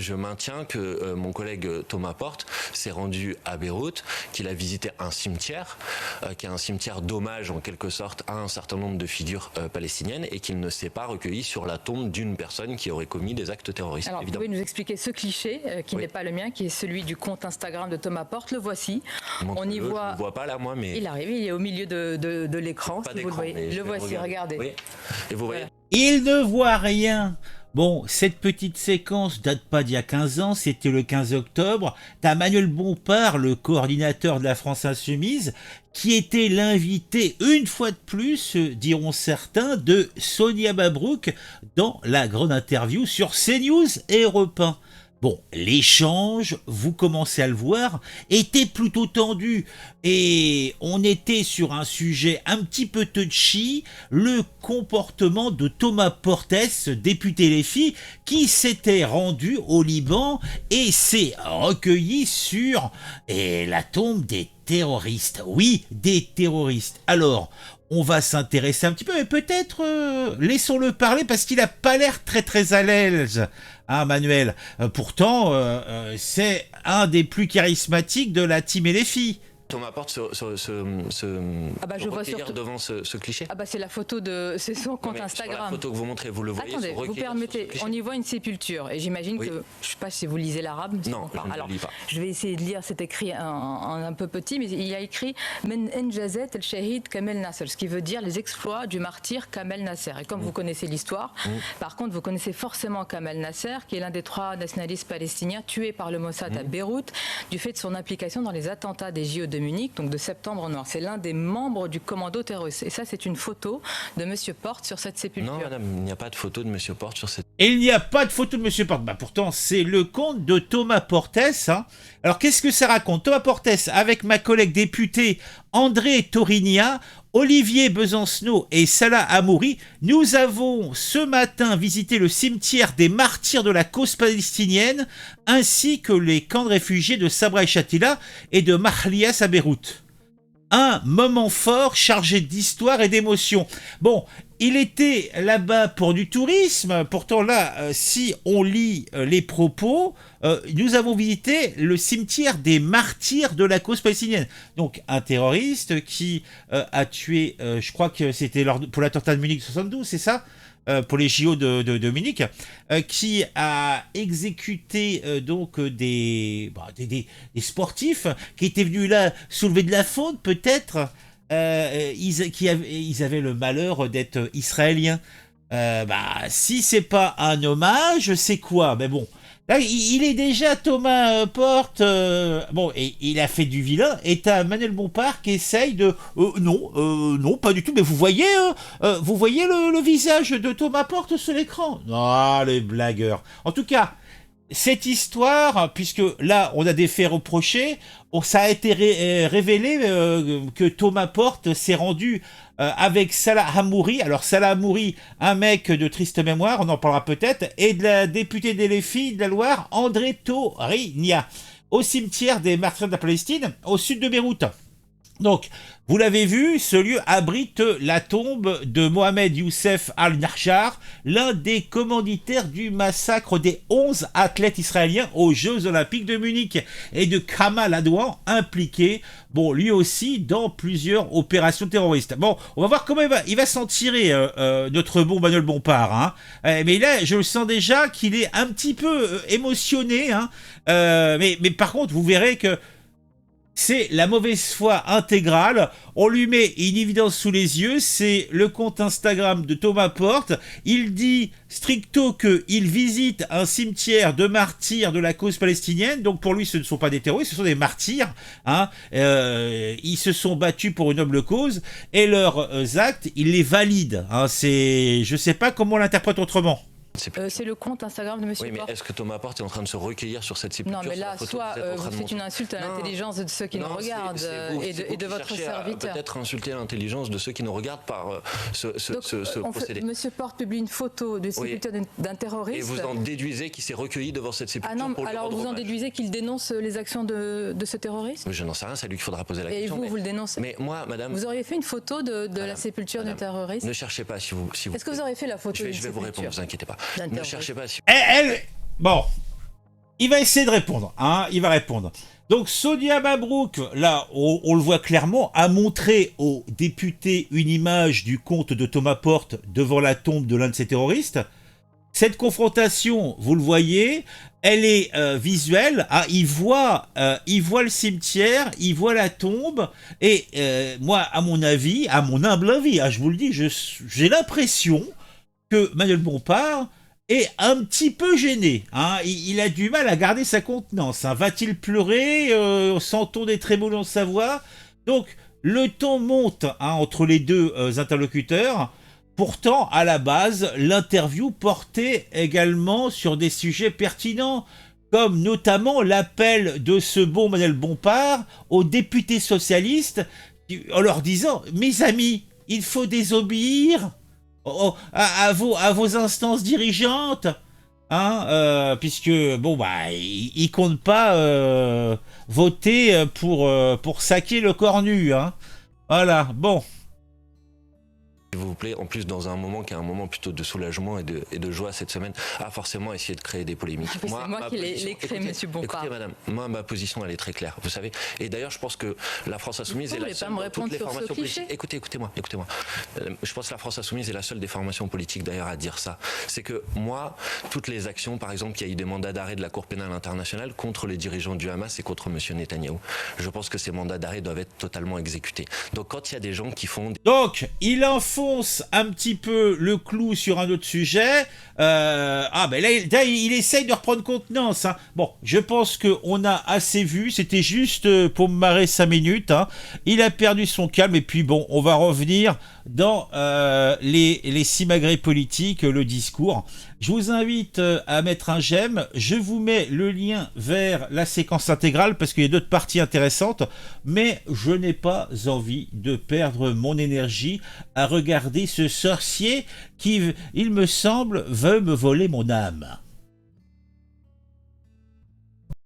je maintiens que mon collègue Thomas Porte s'est rendu à Beyrouth, qu'il a visité un cimetière, qui est un cimetière d'hommage en quelque sorte à un certain nombre de figures palestiniennes, et qu'il ne s'est pas recueilli sur la tombe d'une personne qui aurait commis des actes terroristes. Alors, évidemment. vous pouvez nous expliquer ce cliché qui n'est pas le mien, qui est celui du compte Instagram de Thomas Porte. Le voici. On y voit. Je ne le vois pas là, moi, mais. Il arrive, il est au milieu de l'écran. Pas Si vous le d'écran, voyez. mais je Le vais voici, regarder. regardez. Oui. Et vous voyez. Il ne voit rien. Bon, cette petite séquence date pas d'il y a 15 ans, c'était le 15 octobre. T'as Manuel Bompard, le coordinateur de la France Insoumise, qui était l'invité, une fois de plus, diront certains, de Sonia Mabrouk dans la grande interview sur CNews et Europe 1. Bon, l'échange, vous commencez à le voir, était plutôt tendu et on était sur un sujet un petit peu touchy, le comportement de Thomas Portes, député Les Filles, qui s'était rendu au Liban et s'est recueilli sur la tombe des terroristes. Oui, des terroristes. Alors, on va s'intéresser un petit peu, mais peut-être laissons-le parler parce qu'il n'a pas l'air très très à l'aise. Hein, Manuel. Pourtant, c'est un des plus charismatiques de la team et les filles. Thomas Porte se je vois recueillir surtout devant ce cliché. C'est la photo de. C'est son compte Instagram. Sur la Instagram. photo que vous montrez, vous le voyez. Attendez, vous permettez. On y voit une sépulture. Et j'imagine que. Je ne sais pas si vous lisez l'arabe. Non, je ne lis pas. Je vais essayer de lire cet écrit un peu petit, mais il y a écrit Men Enjazet el Shahid Kamel Nasser, ce qui veut dire les exploits du martyr Kamel Nasser. Et comme vous connaissez l'histoire, par contre, vous connaissez forcément Kamel Nasser, qui est l'un des 3 nationalistes palestiniens tués par le Mossad à Beyrouth, du fait de son implication dans les attentats des JO de Munich, donc de septembre noir. C'est l'un des membres du commando terroriste. Et ça, c'est une photo de Monsieur Porte sur cette sépulture. Non, madame, il n'y a pas de photo de Monsieur Porte sur cette... Et il n'y a pas de photo de Monsieur Porte. Pourtant, c'est le compte de Thomas Portes. Hein. Alors, qu'est-ce que ça raconte? Thomas Portes, avec ma collègue députée André Torigna, Olivier Besancenot et Salah Hamouri, nous avons ce matin visité le cimetière des martyrs de la cause palestinienne, ainsi que les camps de réfugiés de Sabra et Shatila et de Mahlias à Beyrouth. Un moment fort chargé d'histoire et d'émotion. Bon, il était là-bas pour du tourisme, pourtant là, si on lit les propos, nous avons visité le cimetière des martyrs de la cause palestinienne. Donc un terroriste qui a tué, je crois que c'était pour l'attentat de Munich 72, c'est ça ? Pour les JO de Munich, qui a exécuté des sportifs qui étaient venus là soulever de la faute peut-être. Ils avaient le malheur d'être israéliens. Si c'est pas un hommage, c'est quoi? Mais bon, là, il est déjà Thomas Porte. Et il a fait du vilain. Et t'as Manuel Bompard qui essaye de. Non, pas du tout. Mais vous voyez le visage de Thomas Porte sur l'écran? Ah, les blagueurs. En tout cas, cette histoire, puisque là, on a des faits reprochés, ça a été révélé que Thomas Porte s'est rendu avec Salah Hamouri. Alors, Salah Hamouri, un mec de triste mémoire, on en parlera peut-être, et de la députée des filles de la Loire, André Torigna, au cimetière des martyrs de la Palestine, au sud de Beyrouth. Donc, vous l'avez vu, ce lieu abrite la tombe de Mohamed Youssef al-Nahjar, l'un des commanditaires du massacre des 11 athlètes israéliens aux Jeux Olympiques de Munich, et de Kamal Adouan, impliqué, lui aussi, dans plusieurs opérations terroristes. Bon, on va voir comment il va s'en tirer, notre bon Manuel Bompard. Hein. Mais là, je le sens déjà qu'il est un petit peu émotionné. Hein. Mais par contre, vous verrez que c'est la mauvaise foi intégrale. On lui met une évidence sous les yeux. C'est le compte Instagram de Thomas Porte. Il dit stricto qu'il visite un cimetière de martyrs de la cause palestinienne. Donc pour lui, ce ne sont pas des terroristes, ce sont des martyrs. Hein. Ils se sont battus pour une noble cause. Et leurs actes, il les valide. Hein. Je ne sais pas comment on l'interprète autrement. C'est le compte Instagram de Monsieur Porte. Oui, mais est-ce que Thomas Porte est en train de se recueillir sur cette sépulture? Non, mais là, soit c'est une insulte à l'intelligence de ceux qui nous regardent et de votre serviteur. Peut-être insulter l'intelligence de ceux qui nous regardent par ce procédé. Monsieur Porte publie une photo de sépulture d'un terroriste. Et vous en déduisez qu'il s'est recueilli devant cette sépulture. Ah non, alors vous en déduisez qu'il dénonce les actions de ce terroriste? Je n'en sais rien, c'est à lui qu'il faudra poser la question. Et vous le dénoncez? Mais moi, madame... Vous auriez fait une photo de la sépulture du terroriste? Ne cherchez pas si vous... Est-ce que vous auriez fait la photo? Je vais vous répondre, ne vous inquiétez pas. Ne cherchez pas si... Bon, Il va essayer de répondre, hein, il va répondre. Donc Sonia Mabrouk, là, on le voit clairement, a montré aux députés une image du comte de Thomas Porte devant la tombe de l'un de ses terroristes. Cette confrontation, vous le voyez, elle est visuelle. Ah, il voit le cimetière, il voit la tombe. Et moi, à mon avis, à mon humble avis, je vous le dis, j'ai l'impression que Manuel Bompard est un petit peu gêné. Hein. Il a du mal à garder sa contenance. Hein. Va-t-il pleurer sent-on des trémolos dans sa voix? Donc, le ton monte entre les deux interlocuteurs. Pourtant, à la base, l'interview portait également sur des sujets pertinents, comme notamment l'appel de ce bon Manuel Bompard aux députés socialistes, en leur disant « Mes amis, il faut désobéir à vos instances dirigeantes, hein, puisque bon bah ils comptent pas voter pour saquer le corps nu, hein. Voilà, bon. S'il vous plaît, en plus dans un moment qui est un moment plutôt de soulagement et de joie cette semaine, a forcément essayé de créer des polémiques. C'est moi qui l'ai créé, monsieur Bompard. Écoutez madame, moi ma position elle est très claire, vous savez. Et d'ailleurs je pense que la France Insoumise est la seule dans toutes les formations politiques. Écoutez-moi. Je pense que la France Insoumise est la seule des formations politiques d'ailleurs à dire ça. C'est que moi, toutes les actions, par exemple, qu'il y a eu des mandats d'arrêt de la Cour pénale internationale contre les dirigeants du Hamas et contre monsieur Netanyahou, je pense que ces mandats d'arrêt doivent être totalement exécutés. Donc quand il y a des gens qui font... Donc, il enfonce un petit peu le clou sur un autre sujet. Ben là, il essaye de reprendre contenance. Hein. Bon, je pense qu'on a assez vu. C'était juste pour me marrer 5 minutes. Hein. Il a perdu son calme. Et puis bon, on va revenir dans les simagrées politiques, le discours. Je vous invite à mettre un j'aime. Je vous mets le lien vers la séquence intégrale parce qu'il y a d'autres parties intéressantes. Mais je n'ai pas envie de perdre mon énergie à regarder ce sorcier qui, il me semble, veut me voler mon âme.